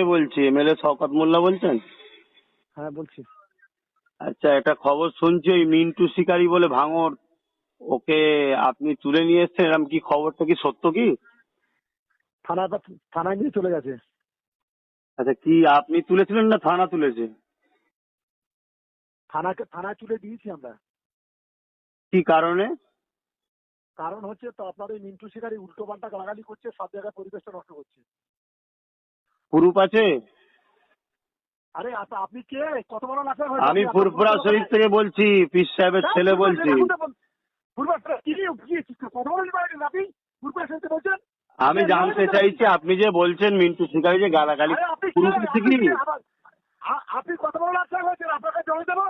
কে বলছি? এমএলএ শওকত মোল্লা বলছেন? হ্যাঁ বলছি। আচ্ছা, একটা খবর শুনছি ওই মিন্টু শিকারী বলে ভাঙড়, ওকে আপনি তুলে নিয়ে এসছেন, এরকম কি? খবরটা কি সত্য কি? থানায় নিয়ে চলে গেছে। আচ্ছা, কি আপনি তুলেছিলেন না থানা তুলেছে? থানায় তুলে দিয়েছি আমরা। কি কারণে? কারণ হচ্ছে তো আপনার ওই মিন্টু শিকারী উল্টো পাল্টা গালাগালি করছে, সব জায়গায় পরিবেশটা নষ্ট করছে। প্রুফ আছে? আরে আপনি কে? কত বড় লাফে আমি ফুরফুরা শরীফ থেকে বলছি, পীর সাহেবের ছেলে বলছি। আমি জানতে চাইছি, আপনি যে বলছেন মিন্টু শিকারী যে গালাগালি, প্রুফ আছে কি? আপনি কত বড় লাফে হয়েছেন? আপনাকে জমে দেবো।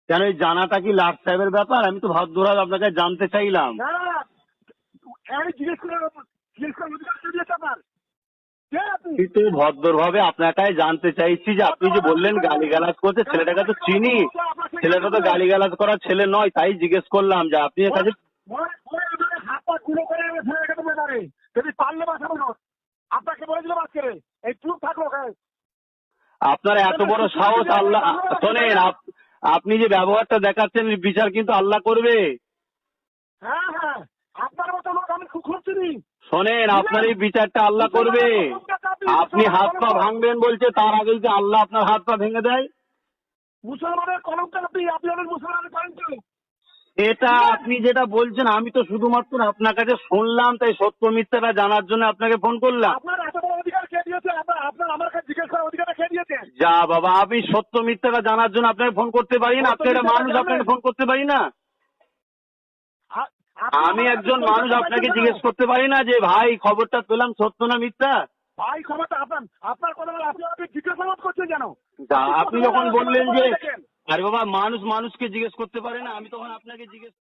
কেন, এই জানাটা কি লাট সাহেবের ব্যাপার? আমি তো ভদ্রভাবে আপনাকে জানতে চাইলাম। না জিজ্ঞেস করে অধিকার কে দিয়েছে আপনার? কে আপনি? কিন্তু ভদ্রভাবে আপনাকে জানতে চাইছি যে আপনি যে বললেন গালিগালাজ করছে, ছেলেটাকে তো চিনি, ছেলেটা তো গালিগালাজ করার ছেলে নয়, তাই জিজ্ঞেস করলাম যে আপনি এর কাছে। হাত পা গুলো করে ফেলে রেখে দেবো এবারে। যদি পারলে বাসা বলো, আপনাকে বলেছিলাম আজকে এই চুপ থাকলো। আপনার এত বড় সাহস! আল্লাহ শোনেন, আপনি যে ব্যবহারটা দেখাচ্ছেন, বিচার কিন্তু আল্লাহ করবে। হ্যাঁ হ্যাঁ, আপনার মতো লোক আমি খুব চিনি। শোনেন, আপনার এই বিচারটা আল্লাহ করবে। আপনি হাত পা ভাঙবেন বলছে, তার আগে যদি আল্লাহ আপনার হাত পা ভেঙে দেয়। মুসলমানের কলমটা আপনি অনেক মুসলমানের করেন তো। এটা আপনি যেটা বলছেন, আমি তো শুধুমাত্র আপনার কাছে শুনলাম, তাই সত্য মিথ্যাটা জানার জন্য আপনাকে ফোন করলাম। আপনার এত বড় অধিকার কে দিয়েছে? আপনার আমার কাছে জিজ্ঞেস করার অধিকারটা কে দিয়েছে? যা বাবা, আমি সত্য মিথ্যাটা জানার জন্য আপনাকে ফোন করতে পারি না? আপনি একটা মানুষ, আপনাকে ফোন করতে পারি না? আমি একজন মানুষ, আপনাকে জিজ্ঞেস করতে পারি না যে ভাই খবরটা পেলাম সত্য না মিথ্যা? ভাই ক্ষমতা আপনার কথা বলে আপনি জিজ্ঞাসাবাদ করছেন কেন? আপনি যখন বললেন যে আরে বাবা, মানুষ মানুষকে জিজ্ঞেস করতে পারে না, আমি তখন আপনাকে জিজ্ঞেস